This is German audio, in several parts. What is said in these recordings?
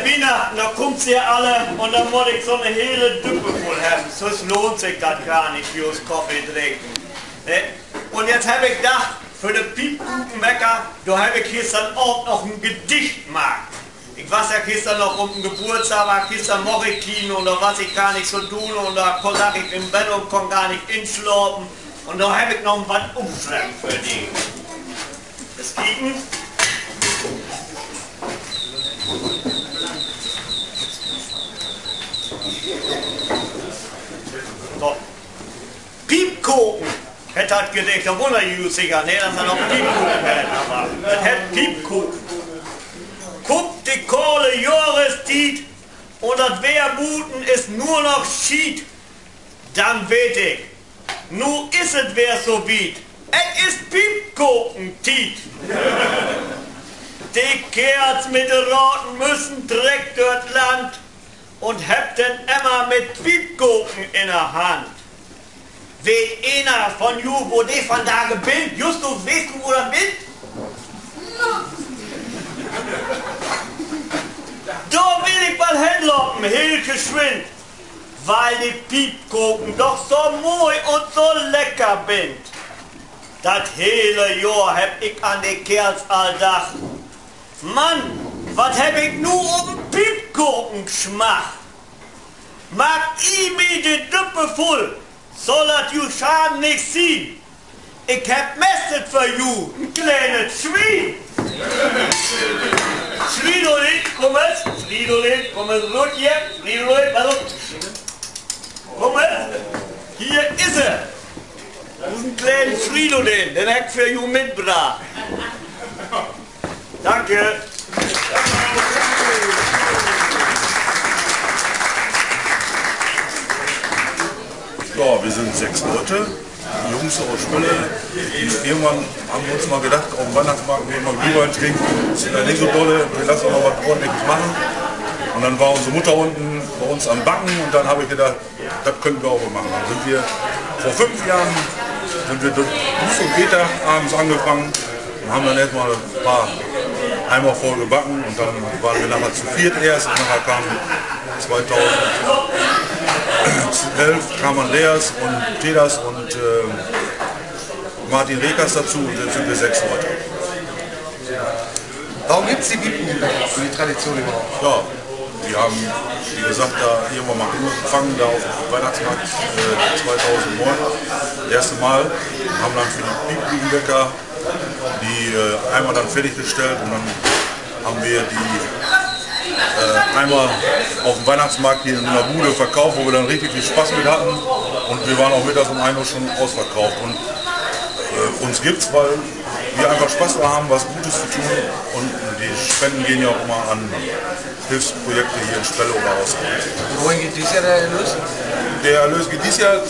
Weihnachten, da kommt sie alle und dann muss ich so eine hele Düppe voll haben. Sonst lohnt sich das gar nicht fürs Kaffee trinken. Und jetzt habe ich gedacht, für den Piepkuchenwecker, da habe ich gestern auch noch ein Gedicht gemacht. Ich weiß ja gestern noch um den Geburtstag, war gestern mache ich Kino und da was ich gar nicht so tun und da lag ich im Bett und konnte gar nicht inschlafen. Und da habe ich noch was umschreiben für die. Das kicken. So. Piepkuchen. Das hat gedacht, da wundert ihr sicher, ne, dass er noch Piepkuchen hat, aber das hat Piepkuchen. Guckt die Kohle Jahrestiet und das Wehrbuten ist nur noch Schied. Dann weet ich, nu is es wer so biet. Es ist Piepkuchen-Tiet. Die Kerls mit den roten Müssen trägt dort Land und hebt den Emma mit Piepkuchen in der Hand. Weet einer von you, wo die von da bin? Just du weißt, wo das bin? Da will ich mal hinlocken, heel geschwind, weil die Piepkuchen doch so mooi und so lecker bin. Das hele Jahr hab ich an die Kerls alldach. Mann, was hab ich nu um Piepkuchen geschmacht? Mag ich mir die Düppe voll, soll das ju Schaden nicht sehen. Ich hab messet für ju, ein kleines Schwein. Fridolin, kom eens. Fridolin, kom eens rot hier. Fridolin, pas op. Kom eens. Hier is er. Dat is een kleine Fridolin. Den heb ik voor jou mitgebracht. Danke. Ja, wir sind 6 Leute, Jungs aus Spölle. Irgendwann haben wir uns mal gedacht, auf dem Weihnachtsmarkt gehen wir mal Glühwein trinken. Das ist ja nicht so dolle, wir lassen noch was Ordentliches machen. Und dann war unsere Mutter unten bei uns am Backen und dann habe ich gedacht, das könnten wir auch mal machen. Dann sind wir vor 5 Jahren durch und Peter abends angefangen und haben dann erstmal ein paar Eimer voll gebacken und dann waren wir nachher zu viert erst und nachher kam 2011 kam Andreas und Tedas und Martin Rekers dazu und jetzt sind wir 6 Leute. Warum gibt es die Piepkuchen für die Tradition überhaupt? Ja, wir haben, wie gesagt, da irgendwann mal angefangen, da auf dem Weihnachtsmarkt 2009, das erste Mal, und haben dann für die Piepkuchenbäcker die Eimer dann fertiggestellt und dann haben wir die Eimer auf dem Weihnachtsmarkt hier in einer Bude verkauft, wo wir dann richtig viel Spaß mit hatten und wir waren auch mittags um 1 Uhr schon ausverkauft und uns gibt's, weil wir einfach Spaß da haben, was Gutes zu tun und die Spenden gehen ja auch immer an Hilfsprojekte hier in Spelle oder außerhalb. Wohin geht dieses Jahr der Erlös? Der Erlös geht dieses Jahr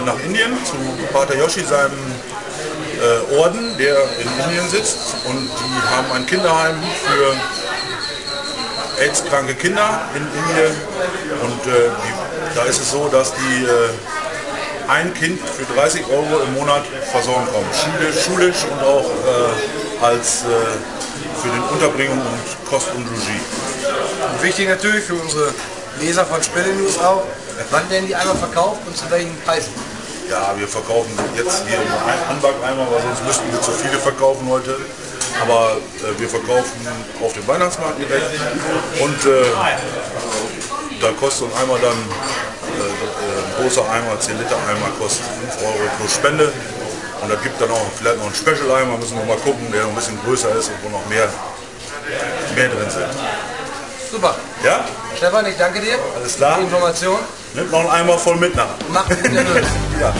nach Indien, zu Pater Yoshi, seinem Orden, der in Indien sitzt und die haben ein Kinderheim für AIDS-kranke Kinder in Indien und da ist es so, dass die ein Kind für 30 € im Monat versorgen kommen, schulisch und auch als für den Unterbringung und Kost und Logis. Und wichtig natürlich für unsere Leser von Spelle News auch, wann werden die Eimer verkauft und zu welchen Preisen? Ja, wir verkaufen jetzt hier nur einen Anbackeimer, weil sonst müssten wir zu viele verkaufen heute. Aber wir verkaufen auf dem Weihnachtsmarkt direkt und da kostet ein Eimer dann, ein großer Eimer, 10 Liter Eimer kostet 5 € plus Spende und da gibt dann auch vielleicht noch einen Special Eimer, müssen wir mal gucken, der noch ein bisschen größer ist und wo noch mehr drin sind. Super. Ja? Stefan, ich danke dir. Alles klar. Für die Information. Nimmt noch einen Eimer voll mit nach. Macht es wieder. Ja.